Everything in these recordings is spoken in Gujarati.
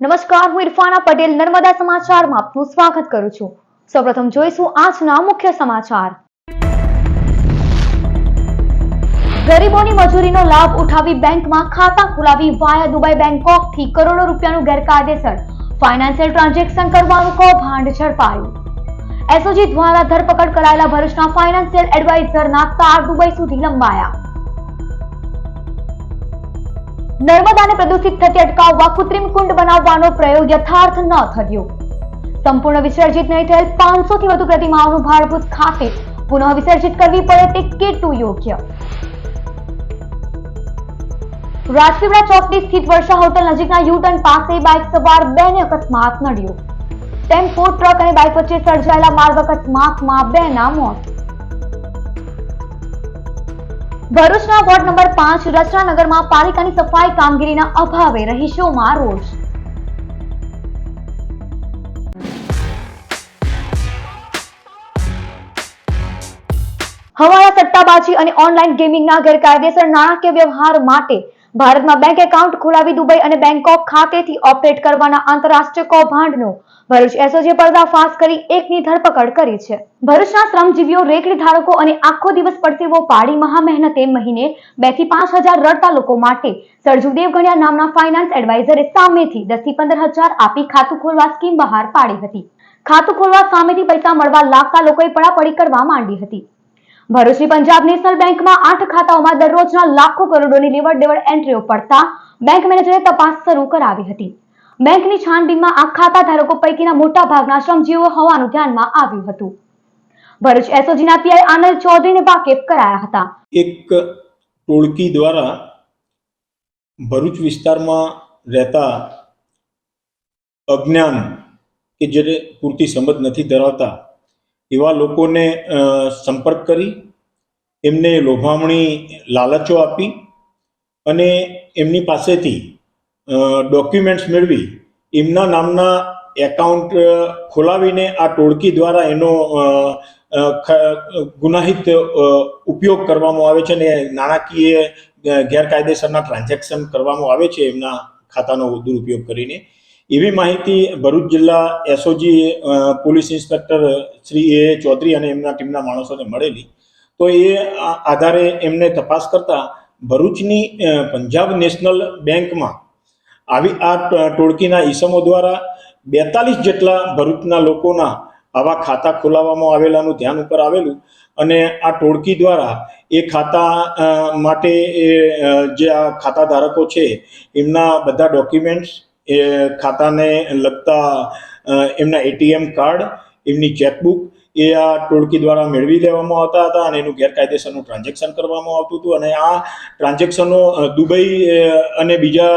નમસ્કાર, હું ઇરફાના પટેલ નર્મદા સમાચારમાં આપનું સ્વાગત કરું છું। સૌપ્રથમ જોઈશું આજના મુખ્ય સમાચાર। ગરીબોની મજૂરીનો લાભ ઉઠાવી બેંકમાં ખાતા ખોલાવી વાયા દુબઈ બેંકોકથી કરોડો રૂપિયાનું ગેરકાયદેસર ફાઇનાન્શિયલ ટ્રાન્ઝેક્શન કરવાનું કૌભાંડ ઝડપાયું। એસઓજી દ્વારા ધરપકડ કરાયેલા ભરૂચના ફાઇનાન્શિયલ એડવાઇઝરના તાર દુબઈ સુધી લંબાયા। નર્મદાને પ્રદૂષિત થતી અટકાવવા કૃત્રિમ કુંડ બનાવવાનો પ્રયોગ યથાર્થ ન થયો। સંપૂર્ણ વિસર્જિત નહીં થયેલ 500 થી વધુ પ્રતિમાઓનું ભાડભૂત ખાતે પુનઃ વિસર્જિત કરવી પડે તે કેટલું યોગ્ય? રાજપીપળા ચોકડી સ્થિત વર્ષા હોટલ નજીકના યુટર્ન પાસે બાઇક સવાર 2 ને અકસ્માત નડ્યો। ટેમ્પો, ટ્રક અને બાઇક વચ્ચે સર્જાયેલા માર્ગ અકસ્માતમાં 2 ના મોત। ભરૂચના વોર્ડ નંબર 5 રચનાનગરમાં પાલિકાની સફાઈ કામગીરીના અભાવે રહીશોમાં રોષ। હવાલા સટ્ટાબાજી અને ઓનલાઈન ગેમિંગના ગેરકાયદેસર નાણાકીય વ્યવહાર માટે ભારતમાં બેંક એકાઉન્ટ ખોલાવી દુબઈ અને બેંકોક ખાતેથી ઓપરેટ કરવાના આંતરરાષ્ટ્રીય કૌભાંડનો ભરૂચ એસઓજીએ પર્દાફાશ કરી એકની ધરપકડ કરી છે। ભરૂચના શ્રમજીવીઓ, રેકડી ધારકો અને આખો દિવસ પરસેવો પાડી મહા મહેનતે મહિને 2 થી 5 હજાર રડતા લોકો માટે સરજુ દેવગણિયા નામના ફાઇનાન્સ એડવાઇઝરે સામેથી 10 થી 15 હજાર આપી ખાતું ખોલવા સ્કીમ બહાર પાડી હતી। ખાતું ખોલવા સામેથી પૈસા મળવા લાગતા લોકોએ પડાપડી કરવા માંડી હતી। ભરૂચની પંજાબ નેશનલ બેંકમાં 8 ખાતાઓમાં દરરોજના લાખો કરોડોની લેવડ દેવડ એન્ટ્રીઓ પડતા બેંક મેનેજરે તપાસ શરૂ કરાવી હતી। બેંકની છાનબીનમાં આ ખાતા ધારકો પૈકીના મોટા ભાગના શ્રમજીવીઓ હોવાનું ધ્યાનમાં આવ્યું હતું। ભરૂચ એસઓજીના પીઆઈ આનંદ ચૌધરીને વાકેફ કરાયા હતા। એક ટોળકી દ્વારા ભરૂચ વિસ્તારમાં રહેતા અજ્ઞાન કે જે પૂરતી સમજ નથી ધરાવતા એવા લોકોને સંપર્ક કરી એમને લોભામણી લાલચો આપી અને એમની પાસેથી ડોક્યુમેન્ટ્સ મેળવી એમના નામના એકાઉન્ટ ખોલાવીને આ ટોળકી દ્વારા એનો ગુનાહિત ઉપયોગ કરવામાં આવે છે અને નાણાકીય ગેરકાયદેસરના ટ્રાન્ઝેક્શન કરવામાં આવે છે એમના ખાતાનો દુરુપયોગ કરીને। એવી માહિતી ભરૂચ જિલ્લા એસઓજી પોલીસ ઇન્સ્પેક્ટર શ્રી એ ચૌધરી અને એમના ટીમના માણસોને મળેલી, તો એ આધારે એમને તપાસ કરતા ભરૂચની પંજાબ નેશનલ બેંકમાં આવી આ ટોળકીના ઈસમો દ્વારા 42 જેટલા ભરૂચના લોકોના આવા ખાતા ખોલાવવામાં આવેલાનું ધ્યાન ઉપર આવેલું અને આ ટોળકી દ્વારા એ ખાતા માટે જે આ ખાતા ધારકો છે એમના બધા ડોક્યુમેન્ટ્સ, એ ખાતાને લગતા એમના એટીએમ કાર્ડ, એમની ચેકબુક એ આ ટોળકી દ્વારા મેળવી લેવામાં આવતા હતા અને એનું ગેરકાયદેસરનું ટ્રાન્ઝેક્શન કરવામાં આવતું હતું અને આ ટ્રાન્ઝેક્શનો દુબઈ અને બીજા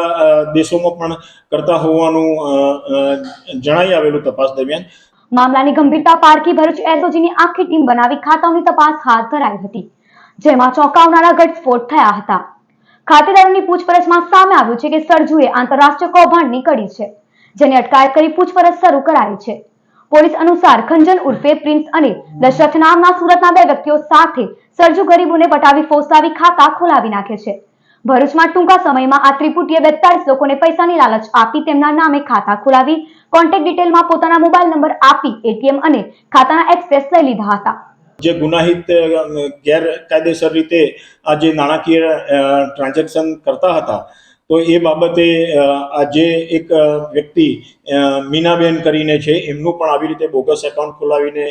દેશોમાં પણ કરતા હોવાનું જણાઈ આવેલું તપાસ દરમિયાન। મામલાની ગંભીરતા પારખી ભરૂચ એસઓજીની આખી ટીમ બનાવી ખાતાઓની તપાસ હાથ ધરાઈ હતી, જેમાં ચોંકાવનારા ઘટસ્ફોટ થયા હતા। ખાતેદારોની પૂછપરછમાં સામે આવ્યું છે કે સરજુએ આંતરરાષ્ટ્રીય કૌભાંડની કડી છે, જેની અટકાયત કરી પૂછપરછ શરૂ કરાઈ છે। પોલીસ અનુસાર ખંજન ઉર્ફે પ્રિન્સ અને દશરથ નામના સુરતના 2 વ્યક્તિઓ સાથે સરજુ ગરીબોને પટાવી ફોસાવી ખાતા ખોલાવી નાખે છે। ભરૂચમાં ટૂંકા સમયમાં આ ત્રિપુટીએ 42 લોકોને પૈસાની લાલચ આપી તેમના નામે ખાતા ખોલાવી કોન્ટેક્ટ ડિટેલમાં પોતાના મોબાઈલ નંબર આપી એટીએમ અને ખાતાના એક્સેસ લઈ લીધા હતા। જે ગુનાહિત ગેરકાયદેસર રીતે આ જે નાણાકીય ટ્રાન્ઝેક્શન કરતા હતા, તો એ બાબતે આજે એક વ્યક્તિ મીનાબેન કરીને છે, એમનું પણ આવી રીતે બોગસ એકાઉન્ટ ખોલાવીને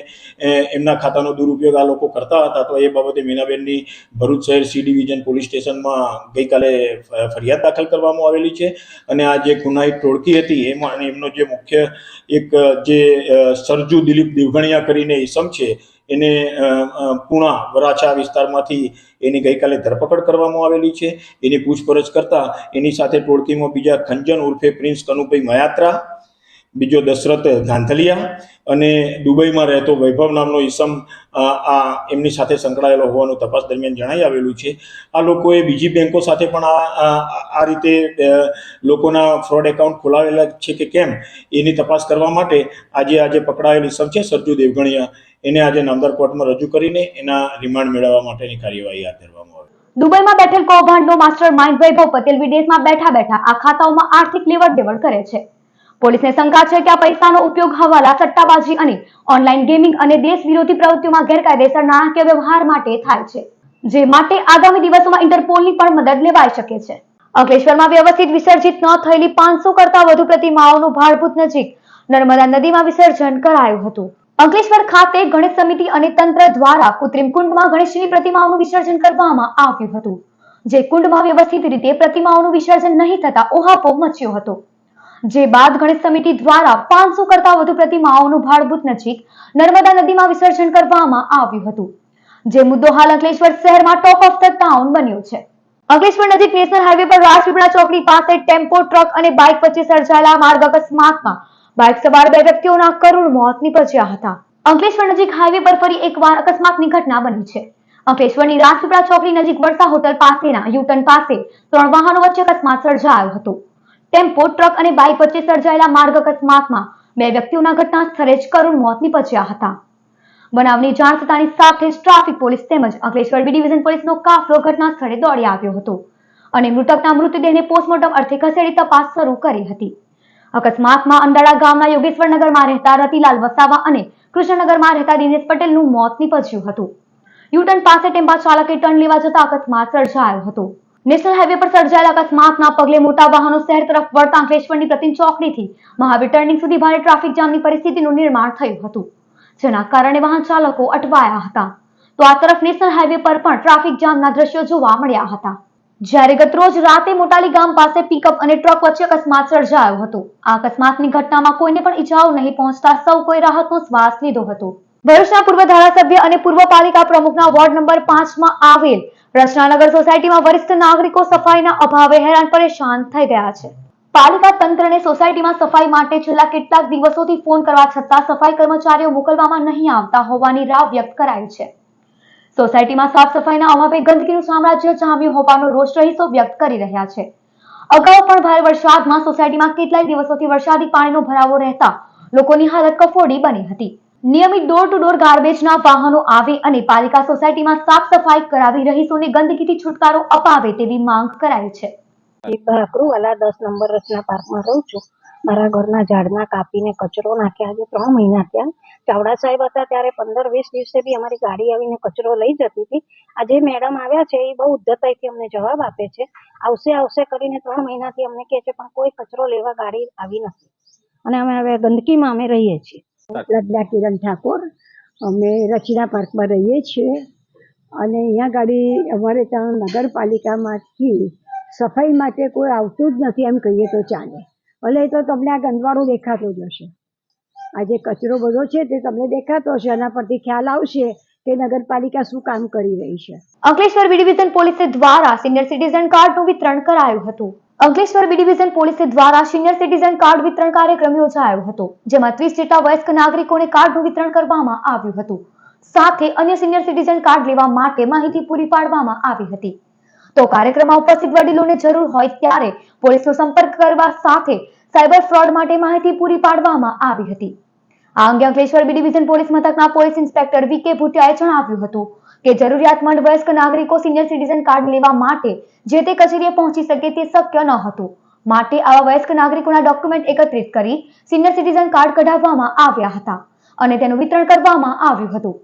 એમના ખાતાનો દુરુપયોગ આ લોકો કરતા હતા। તો એ બાબતે મીનાબેનની ભરૂચ શહેર સી ડિવિઝન પોલીસ સ્ટેશનમાં ગઈકાલે ફરિયાદ દાખલ કરવામાં આવેલી છે અને આ જે ગુનાહિત ટોળકી હતી એમાં એમનો જે મુખ્ય એક જે સરજુ દિલીપ દેવગણિયા કરીને ઈસમ છે એને પૂણા વરાછા વિસ્તારમાંથી એની ગઈકાલે ધરપકડ કરવામાં આવેલી છે। એની પૂછપરછ કરતા એની સાથે ટોળકીમાં બીજા ખંજન ઉર્ફે પ્રિન્સ કનુભાઈ મયાત્રા, બીજો દશરથ ધાંધલિયા અને દુબઈમાં રહેતો વૈભવ નામનો ઈસમ આ એમની સાથે સંકળાયેલો હોવાનું તપાસ દરમિયાન જણાઈ આવેલું છે। આ લોકોએ બીજી બેંકો સાથે પણ આ રીતે લોકોના ફ્રોડ એકાઉન્ટ ખોલાવેલા છે કે કેમ એની તપાસ કરવા માટે આજે પકડાયેલ ઈસમ છે સરજુ દેવગણિયા, એને આજે નામદાર કોર્ટમાં રજૂ કરીને એના રિમાન્ડ મેળવવા માટેની કાર્યવાહી હાથ ધરવામાં આવી। દુબઈમાં બેઠેલ કૌભાંડનો માસ્ટર માઇન્ડ વૈભવ પટેલ વિદેશમાં બેઠા બેઠા આ ખાતાઓમાં આર્થિક લેવડ દેવડ કરે છે। પોલીસને શંકા છે કે આ પૈસાનો ઉપયોગ હવાલા, સટ્ટાબાજી અને ઓનલાઈન ગેમિંગ અને દેશ વિરોધી પ્રવૃત્તિઓમાં ગેરકાયદેસર નાણાકીય વ્યવહાર માટે થાય છે, જે માટે આગામી દિવસોમાં ઇન્ટરપોલની પણ મદદ લેવાઈ શકે છે. અંકલેશ્વરમાં વ્યવસ્થિત વિસર્જિત ન થયેલી 500 કરતા વધુ પ્રતિમાઓનું ભાડભૂત નજીક નર્મદા નદીમાં વિસર્જન કરાયું હતું. અંકલેશ્વર ખાતે ગણેશ સમિતિ અને તંત્ર દ્વારા કૃત્રિમ કુંડમાં ગણેશજીની પ્રતિમાઓનું વિસર્જન કરવામાં આવ્યું હતું, જે કુંડમાં વ્યવસ્થિત રીતે પ્રતિમાઓનું વિસર્જન નહીં થતા ઓહાપોહ મચ્યો હતો. જે બાદ ગણેશ સમિતિ દ્વારા 500 કરતા વધુ પ્રતિમાઓનું ભાડભૂત નજીક નર્મદા નદીમાં વિસર્જન કરવામાં આવ્યું હતું, જે મુદ્દો હાલ અંકલેશ્વર શહેરમાં ટોક ઓફ ધ ટાઉન બન્યો છે. અંકલેશ્વર નજીક નેશનલ હાઈવે પર રાજપીપળા ચોકડી પાસે ટેમ્પો, ટ્રક અને બાઇક વચ્ચે સર્જાયેલા માર્ગ અકસ્માતમાં બાઇક સવાર 2 વ્યક્તિઓના કરુણ મોત નીપજ્યા હતા. અંકલેશ્વર નજીક હાઈવે પર ફરી એકવાર અકસ્માતની ઘટના બની છે. અંકલેશ્વરની રાજપીપળા ચોકડી નજીક વરસા હોટલ પાસેના યુટર્ન પાસે 3 વાહનો વચ્ચે અકસ્માત સર્જાયો હતો. ટેમ્પો, ટ્રક અને બાઇક વચ્ચે સર્જાયેલા માર્ગ અકસ્માતમાં 2 વ્યક્તિઓના ઘટના સ્થળે જ કરુણ મોત નીપજ્યા હતા. બનાવની જાણ થતાની સાથે જ ટ્રાફિક પોલીસ તેમજ અંકલેશ્વર બી ડિવિઝન પોલીસનો કાફલો ઘટના સ્થળે દોડી આવ્યો હતો અને મૃતકના મૃતદેહને પોસ્ટમોર્ટમ અર્થે ખસેડી તપાસ શરૂ કરી હતી. અકસ્માતમાં અંડાળા ગામના યોગેશ્વરનગરમાં રહેતા રતિલાલ વસાવા અને કૃષ્ણનગરમાં રહેતા દિનેશ પટેલનું મોત નીપજ્યું હતું. યુટર્ન પાસે ટેમ્પા ચાલકે ટર્ન લેવા જતા અકસ્માત સર્જાયો હતો. નેશનલ હાઈવે પર સર્જાયેલા અકસ્માતના પગલે મોટા વાહનો શહેર તરફ વળતા અંકલેશ્વરની પ્રતિમ ચોકડીથી મહાવીર ટર્નિંગ સુધી ભારે ટ્રાફિક જામની પરિસ્થિતિનું નિર્માણ થયું હતું, જેના કારણે વાહન ચાલકો અટવાયા હતા. તો આ તરફ નેશનલ હાઈવે પર પણ ટ્રાફિક જામના દ્રશ્યો જોવા મળ્યા હતા. જ્યારે ગતરોજ રાતે મોટાલી ગામ પાસે પિકઅપ અને ટ્રક વચ્ચે અકસ્માત સર્જાયો હતો. આ અકસ્માતની ઘટનામાં કોઈને પણ ઈજાઓ નહીં પહોંચતા સૌ કોઈ રાહતનો શ્વાસ લીધો હતો. ભરૂચના પૂર્વ ધારાસભ્ય અને પૂર્વ પાલિકા પ્રમુખના વોર્ડ નંબર 5 માં આવેલ રચનાનગર સોસાયટીમાં વરિષ્ઠ નાગરિકો સફાઈના અભાવે હેરાન પરેશાન થઈ ગયા છે. પાલિકા તંત્રને સોસાયટીમાં સફાઈ માટે છેલ્લા કેટલાક દિવસોથી ફોન કરવા છતાં સફાઈ કર્મચારીઓ મોકલવામાં નહીં આવતા હોવાની રાવ વ્યક્ત કરાઈ છે. સોસાયટીમાં સાફ સફાઈના અભાવે ગંદકીનું સામ્રાજ્ય જામ્યું હોવાનો રોષ રહીશો વ્યક્ત કરી રહ્યા છે. અગાઉ પણ ભારે વરસાદમાં સોસાયટીમાં કેટલાય દિવસોથી વરસાદી પાણીનો ભરાવો રહેતા લોકોની હાલત કફોડી બની હતી. નિયમિત ડોર ટુ ડોર ગાર્બેજના વાહનો આવે અને પાલિકા સોસાયટીમાં સાફ સફાઈ કરાવી રહીશોને ગંદકીથી છુટકારો અપાવે તેવી માંગ કરાઈ છે. અકરુવાલા 10 નંબર રચના પાર્કમાં રહું છું. મારા ઘરના ઝાડના કાપીને કચરો નાખ્યા. આજે 3 મહિના થયા. ચાવડા સાહેબ હતા ત્યારે 15-20 દિવસે બી અમારી ગાડી આવીને કચરો લઈ જતી હતી. આજે મેડમ આવ્યા છે, એ બહુ ઉદ્ધતાઈથી અમને જવાબ આપે છે. આવશે કરીને 3 મહિનાથી અમને કહે છે, પણ કોઈ કચરો લેવા ગાડી આવી નથી અને અમે હવે ગંદકીમાં અમે રહીએ છીએ. લગ્ના કિરણ ઠાકોર, અમે રચના પાર્કમાં રહીએ છીએ અને અહીંયા ગાડી અમારે ત્યાં નગરપાલિકામાંથી સફાઈ માટે કોઈ આવતું જ નથી એમ કહીએ તો ચાલે. ભલે તો તમને આ ગંદવાળું દેખાતો જ હશે. આ જે કચરો બધો છે તે તમને દેખાતો હશે, એના પરથી ખ્યાલ આવશે કે નગરપાલિકા શું કામ કરી રહી છે. અંકલેશ્વર બી ડિવિઝન પોલીસ દ્વારા સિનિયર સિટીઝન કાર્ડનું વિતરણ કરાયું હતું. અંકલેશ્વર બી ડિવિઝન પોલીસ દ્વારા સિનિયર સિટીઝન કાર્ડ વિતરણ કાર્યક્રમ યોજાયો હતો, જેમાં 30 જેટલા વયસ્ક નાગરિકોને કાર્ડનું વિતરણ કરવામાં આવ્યું હતું. સાથે અન્ય સિનિયર સિટીઝન કાર્ડ લેવા માટે માહિતી પૂરી પાડવામાં આવી હતી. તો કાર્યક્રમમાં ઉપસ્થિત વડીલોને જરૂર હોય ત્યારે પોલીસનો સંપર્ક કરવા સાથે સાયબર ફ્રોડ માટે માહિતી પૂરી પાડવામાં આવી હતી. આ અંગે અંકલેશ્વર બી ડિવિઝન પોલીસ મથકના પોલીસ ઇન્સ્પેક્ટર વી.કે. ભુટિયાએ જણાવ્યું હતું કે જરૂરિયાતમંદ વયસ્ક નાગરિકો સિનિયર સિટીઝન કાર્ડ લેવા માટે જે તે કચેરીએ પહોંચી શકે તે શક્ય ન હતું. માટે આવા વયસ્ક નાગરિકોના ડોક્યુમેન્ટ એકત્રિત કરી સિનિયર સિટીઝન કાર્ડ કઢાવવામાં આવ્યા હતા અને તેનું વિતરણ કરવામાં આવ્યું હતું.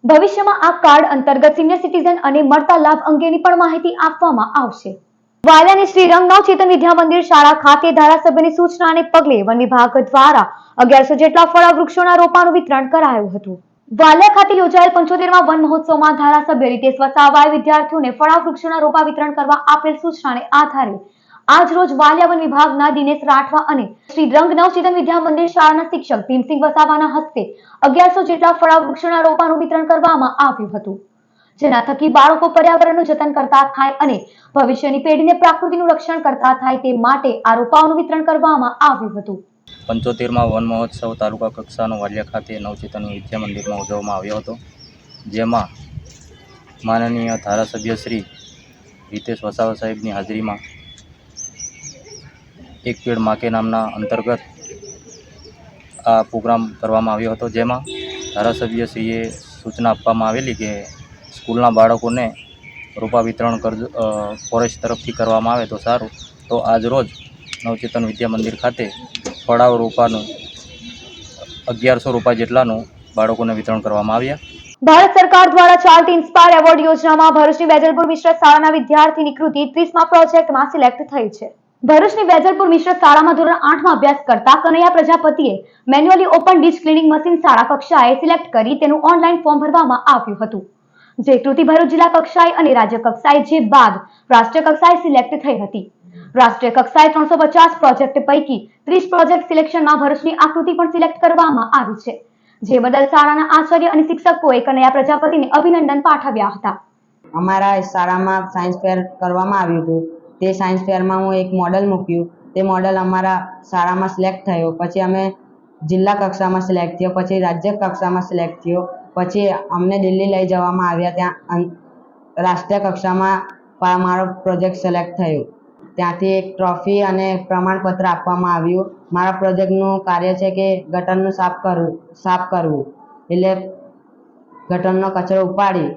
ભવિષ્યમાં આ કાર્ડ અંતર્ગત સિનિયર સિટીઝન અને મળતા લાભ અંગેની પણ માહિતી આપવામાં આવશે. વાલિયાની શ્રી રંગ નવચેતન વિદ્યા મંદિર શાળા ખાતે ધારાસભ્યની સૂચનાને પગલે વન વિભાગ દ્વારા 1100 જેટલા ફળ વૃક્ષોના રોપાનું વિતરણ કરાયું હતું. વાલિયા ખાતે યોજાયેલ 75મા વન મહોત્સવમાં ધારાસભ્ય રીતેશ વસાવાએ વિદ્યાર્થીઓને ફળ વૃક્ષોના રોપા વિતરણ કરવા આપેલ સૂચનાને આધારે આજ રોજ વાલિયા વન વિભાગના દિનેશ રાઠવા અને શ્રી રંગ નવચેતન વિદ્યા મંદિર શાળાના શિક્ષક ભીમસિંહ વસાવાના હસ્તે 1100 જેટલા ફળ વૃક્ષોના રોપાનું વિતરણ કરવામાં આવ્યું હતું, જેના થકી બાળકો પર્યાવરણનું જતન કરતા થાય અને ભવિષ્યની પેઢીને પ્રકૃતિનું રક્ષણ કરતા થાય તે માટે આ રોપાઓનું વિતરણ કરવામાં આવ્યું હતું. 75મા વન મહોત્સવ તાલુકા કક્ષાનો વાલિયા ખાતે નવચેતન વિદ્યા મંદિરમાં ઉજવવામાં આવ્યો હતો, જેમાં માનનીય ધારાસભ્ય શ્રી રીતેશ વસાવા સાહેબની હાજરીમાં એક પેડ માકે નામના અંતર્ગત આ પ્રોગ્રામ કરવામાં આવ્યો હતો, જેમાં ધારાસભ્યશ્રીએ સૂચના આપવામાં આવેલી કે સ્કૂલના બાળકોને રોપા વિતરણ ફોરેસ્ટ તરફથી કરવામાં આવે તો સારું. તો આજ રોજ નવચેતન વિદ્યા મંદિર ખાતે થોડા રૂપિયાનું 1100 રૂપિયા જેટલાનું બાળકોને વિતરણ કરવામાં આવ્યા. ભારત સરકાર દ્વારા ચાલતી ઇન્સ્પાયર એવોર્ડ યોજનામાં ભરૂચની વેજલપુર મિશ્ર શાળાના વિદ્યાર્થીની કૃતિ 30મા પ્રોજેક્ટમાં સિલેક્ટ થઈ છે. ભરૂચની વેજલપુર મિશ્ર શાળામાં ધોરણ 8માં અભ્યાસ કરતા કનૈયા પ્રજાપતિએ manually open dish cleaning machine શાળા કક્ષાએ સિલેક્ટ કરી તેનું ઓનલાઈન ફોર્મ ભરવામાં આવ્યું હતું. જે કૃતિ ભરૂચ જિલ્લા કક્ષાએ અને રાજ્ય કક્ષાએ જે બાદ રાષ્ટ્રીય કક્ષાએ સિલેક્ટ થઈ હતી. રાષ્ટ્રીય કક્ષાએ 350 પ્રોજેક્ટ પૈકી 30 પ્રોજેક્ટ સિલેક્શનમાં ભરૂચની આ કૃતિ પણ સિલેક્ટ કરવામાં આવી છે. જે બદલ શાળાના આચાર્ય અને શિક્ષકોએ કનૈયા પ્રજાપતિને અભિનંદન પાઠવ્યા હતા. અમારા શાળામાં સાયન્સ ફેર કરવામાં આવ્યું હતું. તે સાયન્સ ફેરમાં હું એક મોડલ મૂક્યું. તે મોડલ અમારા શાળામાં સિલેક્ટ થયો. પછી અમે જિલ્લા કક્ષામાં સિલેક્ટ થયો, પછી રાજ્ય કક્ષામાં સિલેક્ટ થયો, પછી અમને દિલ્હી લઈ જવામાં આવ્યા. ત્યાં રાષ્ટ્રીય કક્ષામાં મારો પ્રોજેક્ટ સિલેક્ટ થયો. ત્યાંથી એક ટ્રોફી અને પ્રમાણપત્ર આપવામાં આવ્યું. મારા પ્રોજેક્ટનું કાર્ય છે કે ગટરનું સાફ કરવું. એટલે ગટરનો કચરો ઉપાડી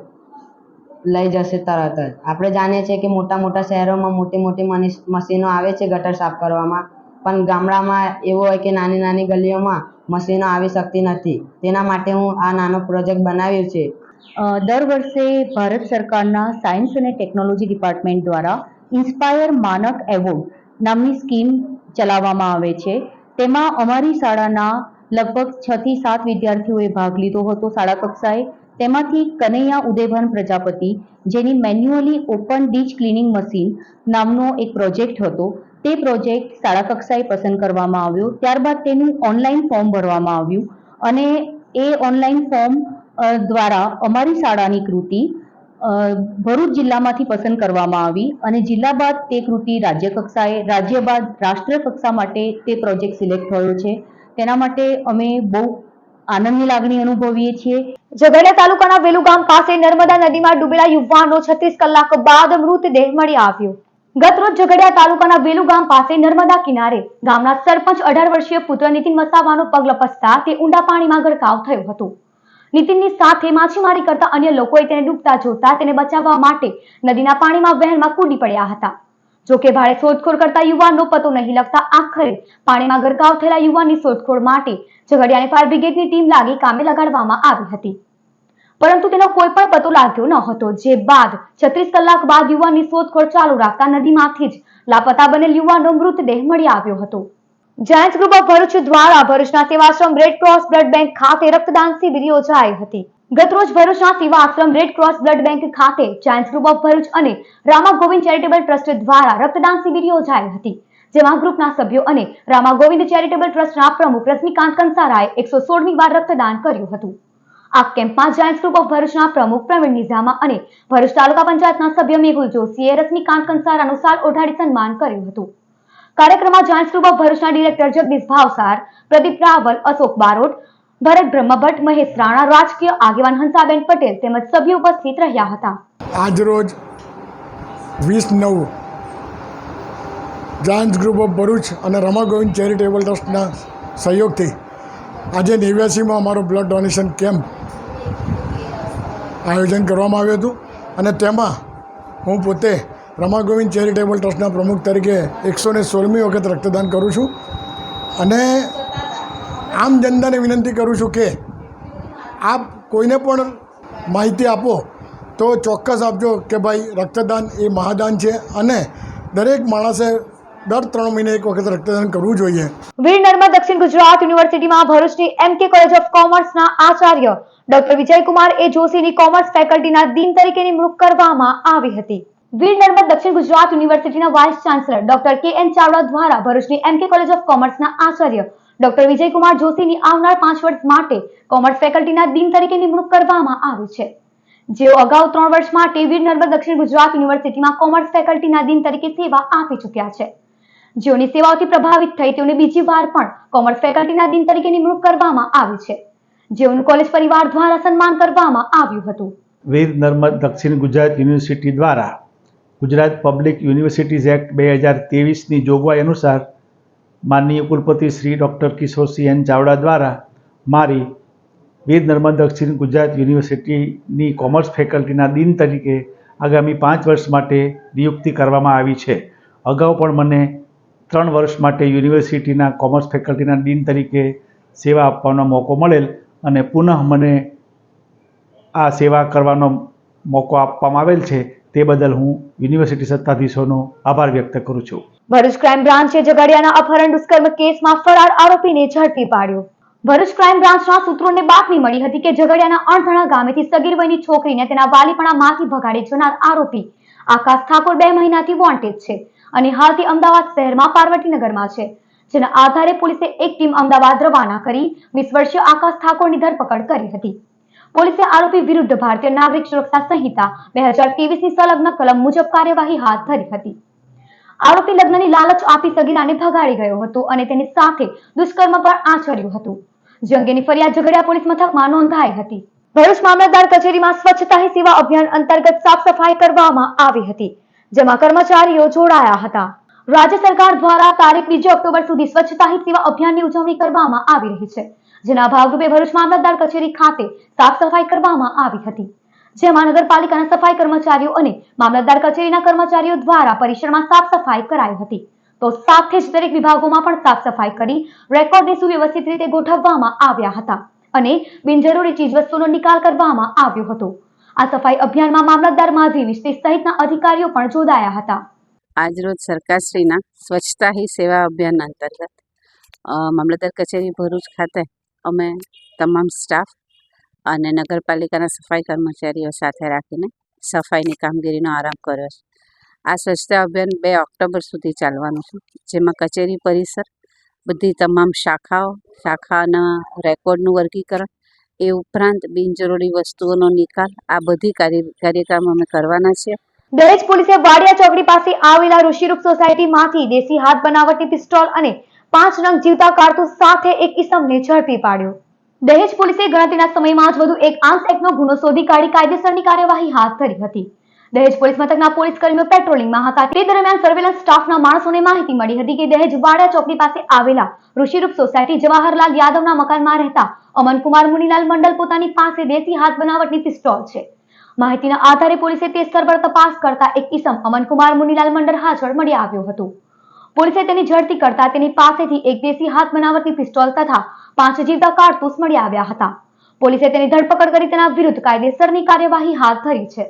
લઈ જશે તરત જ. આપણે જાણીએ છીએ કે મોટા મોટા શહેરોમાં મોટી મશીનો આવે છે ગટર સાફ કરવામાં, પણ ગામડામાં એવું હોય કે નાની નાની ગલીઓમાં મશીનો આવી શકતી નથી. તેના માટે હું આ નાનો પ્રોજેક્ટ બનાવ્યો છે. દર વર્ષે ભારત સરકારના સાયન્સ અને ટેકનોલોજી ડિપાર્ટમેન્ટ દ્વારા ઇન્સ્પાયર માનક એવોર્ડ નામની સ્કીમ ચલાવવામાં આવે છે. તેમાં અમારી શાળાના લગભગ 6 થી 7 વિદ્યાર્થીઓએ ભાગ લીધો હતો શાળા કક્ષાએ. તેમાંથી કનૈયા ઉદયભાન પ્રજાપતિ, જેની manually open ditch cleaning machine નામનો એક પ્રોજેક્ટ હતો, તે પ્રોજેક્ટ શાળા કક્ષાએ પસંદ કરવામાં આવ્યો. ત્યારબાદ તેનું ઓનલાઈન ફોર્મ ભરવામાં આવ્યું અને એ ઓનલાઈન ફોર્મ દ્વારા અમારી શાળાની કૃતિ ભરૂચ જિલ્લામાંથી પસંદ કરવામાં આવી અને જિલ્લા બાદ તે કૃતિ રાજ્ય કક્ષાએ, રાજ્ય બાદ રાષ્ટ્રીય કક્ષા માટે તે પ્રોજેક્ટ સિલેક્ટ થયો છે. તેના માટે અમે બહુ આનંદની લાગણી અનુભવીએ છીએ. ઝઘડિયા તાલુકાના વેલુ ગામ પાસે નર્મદા નદીમાં ડૂબેલા યુવાનનો 36 કલાક બાદ મૃતદેહ મળી આવ્યો. ગતરોજ ઝઘડિયા તાલુકાના વેલુ ગામ પાસે નર્મદા કિનારે ગામના સરપંચ 18 વર્ષીય પુત્ર નીતિન વસાવાનો પગ લપસતા તે ઊંડા પાણીમાં ગરકાવ થયો હતો. નીતિનની સાથે માછીમારી કરતા અન્ય લોકોએ તેને ડૂબતા જોતા તેને બચાવવા માટે નદીના પાણીમાં વહેણમાં કૂદી પડ્યા હતા. જોકે ભારે શોધખોળ કરતા યુવાનનો પતો નહીં લગતા આખરે પાણીમાં ગરકાવ થયેલા યુવાનની શોધખોળ માટે ઝઘડિયા અને ફાયર બ્રિગેડની ટીમ લાગી કામે લગાડવામાં આવી હતી, પરંતુ તેનો કોઈ પણ પતો લાગ્યો ન હતો. જે બાદ 36 કલાક બાદ યુવાનની શોધખોળ ચાલુ રાખતા નદીમાંથી જ લાપતા બનેલ યુવાનનો મૃતદેહ મળી આવ્યો હતો. જાયન્ટ્સ ગ્રુપ ઓફ ભરૂચ દ્વારા ભરૂચના સેવાશ્રમ રેડ ક્રોસ બ્લડ બેંક ખાતે રક્તદાન શિબિર યોજાઈ હતી. ગતરોજ ભરૂચના સેવાશ્રમ રેડ ક્રોસ બ્લડ બેંક ખાતે જાયન્ટ્સ ગ્રુપ ઓફ ભરૂચ અને રામા ગોવિંદ ચેરિટેબલ ટ્રસ્ટ દ્વારા રક્તદાન શિબિર યોજાઈ હતી, જેમાં ગ્રુપના સભ્યો અને રામા ગોવિંદ ચેરિટેબલ ટ્રસ્ટના પ્રમુખ રશ્મિકાંત કંસારાએ 116મી વાર રક્તદાન કર્યું હતું. આ કેમ્પમાં જાયન્ટ્સ ગ્રુપ ઓફ ભરૂચના પ્રમુખ પ્રવીણ નિઝામા અને ભરૂચ તાલુકા પંચાયતના સભ્ય મેહુલ જોશીએ રશ્મિકાંત કંસારાનું શાલ ઓઢાડી સન્માન કર્યું હતું. કાર્યક્રમમાં જાયન્ટ્સ ગ્રુપ ઓફ ભરૂચના ડિરેક્ટર જગદીશ ભાવસાર, પ્રદીપ રાવલ, અશોક બારોટ, ભરત બ્રહ્મભટ્ટ, મહેશ રાણા, રાજકીય આગેવાન હંસાબેન પટેલ તેમજ સભ્યો ઉપસ્થિત રહ્યા હતા. આજરોજ 20/9 જાયન્ટ્સ ગ્રુપ ઓફ ભરૂચ અને રમા ગોવિંદ ચેરિટેબલ ટ્રસ્ટના સહયોગથી આજે 89માં અમારો બ્લડ ડોનેશન કેમ્પ આયોજન કરવામાં આવ્યું હતું અને તેમાં હું પોતે રમા ગોવિંદ ચેરિટેબલ ટ્રસ્ટના પ્રમુખ તરીકે 116મી વખત રક્તદાન કરું છું અને આમ જનતાને વિનંતી કરું છું કે આપ કોઈને પણ માહિતી આપો તો ચોક્કસ આપજો કે ભાઈ રક્તદાન એ મહાદાન છે અને દરેક માણસે દર 3 મહિને એક વખત રક્તદાન કરવું જોઈએ. વીર નર્મદ દક્ષિણ ગુજરાત યુનિવર્સિટીમાં ભરૂચની MK college of કોમર્સના Acharya doctor Vijaykumar A જોશીની commerce ફેકલ્ટીના dean તરીકે નિમણૂક કરવામાં આવી હતી. વીર નર્મદ દક્ષિણ ગુજરાત યુનિવર્સિટીના vice chancellor doctor KN Chavda દ્વારા ભરૂચની MK college of કોમર્સના Acharya doctor Vijaykumar જોશીની આવનાર 5 વર્ષ માટે કોમર્સ ફેકલ્ટીના ડીન તરીકે નિમણૂક કરવામાં આવી છે. જેઓ અગાઉ 3 વર્ષ માટે વીર નર્મદ દક્ષિણ ગુજરાત યુનિવર્સિટીમાં કોમર્સ ફેકલ્ટીના ડીન તરીકે સેવા આપી ચૂક્યા છે. જેઓની સેવાઓથી પ્રભાવિત થઈ તેઓને બીજી વાર પણ કોમર્સ ફેકલ્ટીના ડીન તરીકે નિમણૂક કરવામાં આવી છે, જેઓનું કોલેજ પરિવાર દ્વારા સન્માન કરવામાં આવ્યું હતું. વીર નર્મદ દક્ષિણ ગુજરાત યુનિવર્સિટી દ્વારા ગુજરાત પબ્લિક યુનિવર્સિટીઝ એક્ટ 2023ની જોગવાઈ અનુસાર માનનીય કુલપતિ શ્રી ડૉક્ટર કિશોરસિંહ એન ચાવડા દ્વારા મારી વીર નર્મદ દક્ષિણ ગુજરાત યુનિવર્સિટીની કોમર્સ ફેકલ્ટીના ડીન તરીકે આગામી 5 વર્ષ માટે નિયુક્તિ કરવામાં આવી છે. અગાઉ પણ મને 3 વર્ષ માટે યુનિવર્સિટીના કોમર્સ ફેકલ્ટીના ડીન તરીકે સેવા આપવાનો મોકો મળેલ અને પુનઃ મને આ સેવા કરવાનો મોકો આપવામાં આવેલ છે તે બદલ હું યુનિવર્સિટી સત્તાધીશોનો આભાર વ્યક્ત કરું છું. ભરૂચ ક્રાઇમ બ્રાન્ચે ઝઘડિયાના અપહરણ દુષ્કર્મ કેસમાં ફરાર આરોપીને ઝડપી પાડ્યો. ભરૂચ ક્રાઇમ બ્રાન્ચના સૂત્રોને બાતમી મળી હતી કે ઝઘડિયાના અણધણા ગામેથી સગીર વયની છોકરીને તેના વાલીપણામાંથી ભગાડી જનાર આરોપી આકાશ ઠાકોર 2 મહિનાથી વોન્ટેડ છે અને હાલથી અમદાવાદ શહેરમાં પાર્વતીનગરમાં છે. જેના આધારે પોલીસે એક ટીમ અમદાવાદ રવાના કરી 20 વર્ષીય આકાશ ઠાકોરની ધરપકડ કરી હતી. પોલીસે આરોપી વિરુદ્ધ ભારતીય નાગરિક સુરક્ષા સંહિતા 2023ની સંલગ્ન કલમ મુજબ કાર્યવાહી હાથ ધરી હતી. આરોપી લગ્નની લાલચ આપી સગીરાને ભગાડી ગયો હતો અને તેની સાથે દુષ્કર્મ પણ આચર્યું હતું. જે અંગેની ફરિયાદ ઝઘડિયા પોલીસ મથકમાં નોંધાઈ હતી. ભરૂચ મામલતદાર કચેરીમાં સ્વચ્છતા હી સેવા અભિયાન અંતર્ગત સાફ સફાઈ કરવામાં આવી હતી, જેમાં કર્મચારીઓ જોડાયા હતા. રાજ્ય સરકાર દ્વારા તારીખ 2 ઓક્ટોબર સુધી સ્વચ્છતા હી સેવા અભિયાનની ઉજવણી કરવામાં આવી રહી છે, જેના ભાગરૂપે ભરૂચ મામલતદાર કચેરી ખાતે સાફ સફાઈ કરવામાં આવી હતી, જેમાં નગરપાલિકાના સફાઈ કર્મચારીઓ અને મામલતદાર કચેરીના કર્મચારીઓ દ્વારા પરિસરમાં સાફ સફાઈ કરાઈ હતી. તો સાથે જ દરેક વિભાગોમાં પણ સાફ સફાઈ કરી રેકોર્ડને સુવ્યવસ્થિત રીતે ગોઠવવામાં આવ્યા હતા અને બિનજરૂરી ચીજવસ્તુનો નિકાલ કરવામાં આવ્યો હતો. આ સફાઈ અભિયાનમાં મામલતદાર માધવી મિસ્ત્રી સહિતના અધિકારીઓ પણ જોડાયા હતા. આજરોજ સરકારશ્રીના સ્વચ્છતા હી સેવા અભિયાન અંતર્ગત મામલતદાર કચેરી ભરૂચ ખાતે અમે તમામ સ્ટાફ અને નગરપાલિકાના સફાઈ કર્મચારીઓ સાથે રાખીને સફાઈની કામગીરીનો આરંભ કર્યો છે. આ સ્વચ્છતા અભિયાન 2 ઓક્ટોબર સુધી ચાલવાનું છે, જેમાં કચેરી પરિસર, બધી તમામ શાખાના રેકોર્ડનું વર્ગીકરણ, એ ઉપરાંત બિનજરૂરી વસ્તુઓનો નિકાલ, આ બધી કાર્યક્રમ અમે કરવાના છીએ. દહેજ પોલીસે વાડિયા ચોકડી પાસે આવેલા ઋષિરૂપ સોસાયટીમાંથી દેશી હાથ બનાવટની પિસ્તોલ અને 5 નંગ જીવતા કારતૂસ સાથે એક ઈસમને ઝડપી પાડ્યો. દહેજ પોલીસે ગણતરીના સમયમાં જ વધુ એક આર્મ્સ એક્ટનો ગુનો શોધી કાઢી કાયદેસરની કાર્યવાહી હાથ ધરી હતી. દહેજ પોલીસ મથકના પોલીસ કર્મીઓ પેટ્રોલિંગમાં હતા તે દરમિયાન સર્વેલન્સ સ્ટાફના માણસોને માહિતી મળી હતી કે દહેજ વાડિયા ચોકડી પાસે આવેલા ઋષિરૂપ સોસાયટી જવાહરલાલ યાદવના મકાનમાં રહેતા અમનકુમાર મુનીલાલ મંડલ પોતાની પાસે દેશી હાથ બનાવટની પિસ્તોલ છે. માહિતીના આધારે પોલીસે તે સ્થળ પર તપાસ કરતા એક ઈસમ અમનકુમાર મુનીલાલ મંડલ હાજર મળી આવ્યો હતો. પોલીસે તેની ઝડપી કરતા તેની પાસેથી એક દેશી હાથ બનાવટની પિસ્તોલ તથા 5 જીવતા કારતૂસ મળી આવ્યા હતા. પોલીસે તેની ધરપકડ કરી તેના વિરુદ્ધ કાયદેસરની કાર્યવાહી હાથ ધરી છે.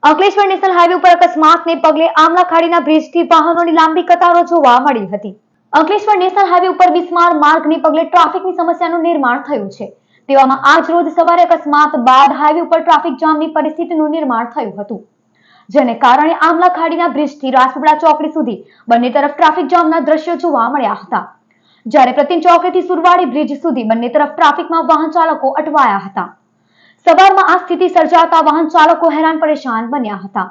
અંકલેશ્વર નેશનલ હાઈવે ઉપર અકસ્માતને પગલે આમલા ખાડીના બ્રિજથી વાહનોની લાંબી કતારો જોવા મળી હતી. અંકલેશ્વર નેશનલ હાઈવે ઉપર બિસ્માર માર્ગને પગલે ટ્રાફિકની સમસ્યાનું નિર્માણ થયું છે. તેવામાં આજ રોજ સવારે અકસ્માત બાદ હાઈવે ઉપર ટ્રાફિક જામની પરિસ્થિતિનું નિર્માણ થયું હતું, જેને કારણે આમલા ખાડીના બ્રિજથી રાજપીપળા ચોકડી સુધી બંને તરફ ટ્રાફિક જામના દ્રશ્યો જોવા મળ્યા હતા. જ્યારે પ્રતિન ચોકડીથી સુરવાડી બ્રિજ સુધી બંને તરફ ટ્રાફિકમાં વાહન ચાલકો અટવાયા હતા. સવારમાં આ સ્થિતિ સર્જાતા વાહન ચાલકો હેરાન પરેશાન બન્યા હતા.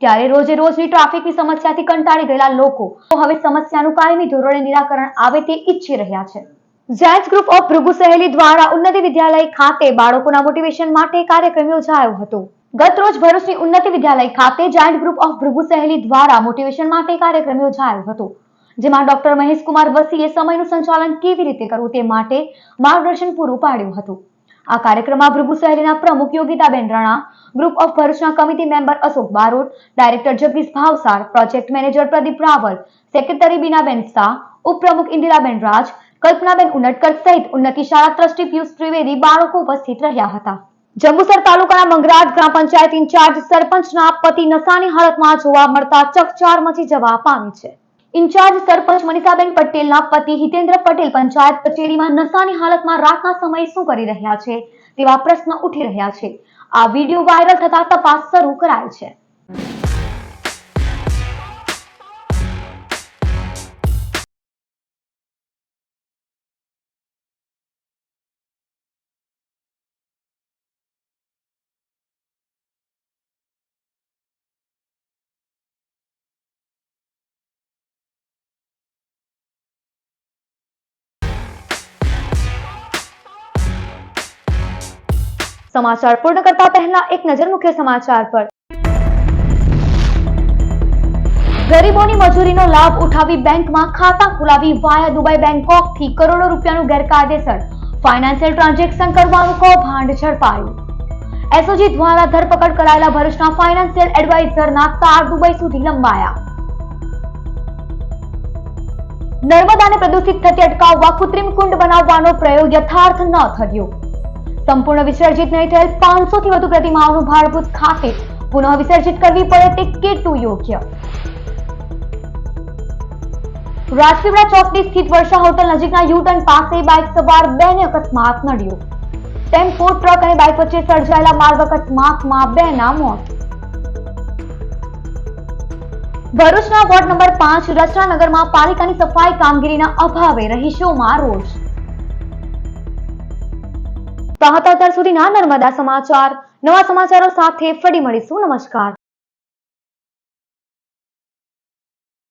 ત્યારે રોજે રોજની ટ્રાફિકની સમસ્યાથી કંટાળી ગયેલા લોકો હવે સમસ્યાનું કાયમી ધોરણે નિરાકરણ આવે તે ઈચ્છી રહ્યા છે. જાયન્ટ્સ ગ્રુપ ઓફ ભૃગુ સહેલી દ્વારા ઉન્નતિ વિદ્યાલય ખાતે બાળકોના મોટિવેશન માટે કાર્યક્રમ યોજાયો હતો. ગત રોજ ભરૂચની ઉન્નતિ વિદ્યાલય ખાતે જાયન્ટ ગ્રુપ ઓફ ભૃગુ સહેલી દ્વારા મોટિવેશન માટે કાર્યક્રમ યોજાયો હતો, જેમાં ડોક્ટર મહેશકુમાર વસીએ સમયનું સંચાલન કેવી રીતે કરવું તે માટે માર્ગદર્શન પૂરું પાડ્યું હતું. આ કાર્યક્રમમાં ભૃગુ સહેલીના પ્રમુખ યોગિતાબેન રાણા, ગ્રુપ ઓફ ભરૂચના committee member Ashok Barot, director Jagdish Bhavsar, project manager Pradeep Raval, secretary Binaben Shah, ઉપપ્રમુખ ઇન્દિરાબેન રાજ, કલ્પનાબેન ઉનટકર સહિત ઉન્નતિ શાળા ટ્રસ્ટી પિયુષ ત્રિવેદી બાળકો ઉપસ્થિત રહ્યા હતા. જંબુસર તાલુકાના મંગરાજ ગ્રામ પંચાયત ઇન્ચાર્જ સરપંચના પતિ નશાની હાલતમાં જોવા મળતા ચકચાર મચી જવા પામી છે. ઇન્ચાર્જ સરપંચ મનીષાબેન પટેલના પતિ હિતેન્દ્ર પટેલ પંચાયત કચેરીમાં નશાની હાલતમાં રાતના સમયે શું કરી રહ્યા છે તેવા પ્રશ્ન ઉઠી રહ્યા છે. આ વિડીયો વાયરલ થતા તપાસ શરૂ કરાઈ છે. સમાચાર પૂર્ણ કરતા પહેલા એક નજર મુખ્ય સમાચાર પર. ગરીબોની મજૂરીનો લાભ ઉઠાવી બેંકમાં ખાતા ખોલાવી વાયા દુબઈ બેંકોકથી કરોડો રૂપિયાનું ગેરકાયદેસર ફાઇનાન્શિયલ ટ્રાન્ઝેક્શન કરવાનું કૌભાંડ ઝડપાયું. એસઓજી દ્વારા ધરપકડ કરાયેલા ભરૂચના ફાઇનાન્શિયલ એડવાઇઝરના તાર દુબઈ સુધી લંબાયા. નર્મદાને પ્રદૂષિત થતી અટકાવવા કૃત્રિમ કુંડ બનાવવાનો પ્રયોગ યથાર્થ ન થયો. સંપૂર્ણ વિસર્જિત નહીં થયેલ 500 થી વધુ પ્રતિમાઓનું ભારભૂત ખાતે પુનઃ વિસર્જિત કરવી પડે તે કેટલું યોગ્ય? રાજપીપળા ચોકડી સ્થિત વર્ષા હોટલ નજીકના યુ-ટર્ન પાસે બાઇક સવાર 2 ને અકસ્માત નડ્યો. ટેમ્પો, ટ્રક અને બાઇક વચ્ચે સર્જાયેલા માર્ગ અકસ્માતમાં 2 ના મોત. ભરૂચના વોર્ડ નંબર 5 રચનાનગરમાં પાલિકાની સફાઈ કામગીરીના અભાવે રહીશોમાં રોષ. તો હતા અત્યાર સુધીના નર્મદા સમાચાર. નવા સમાચારો સાથે ફરી મળીશું. નમસ્કાર.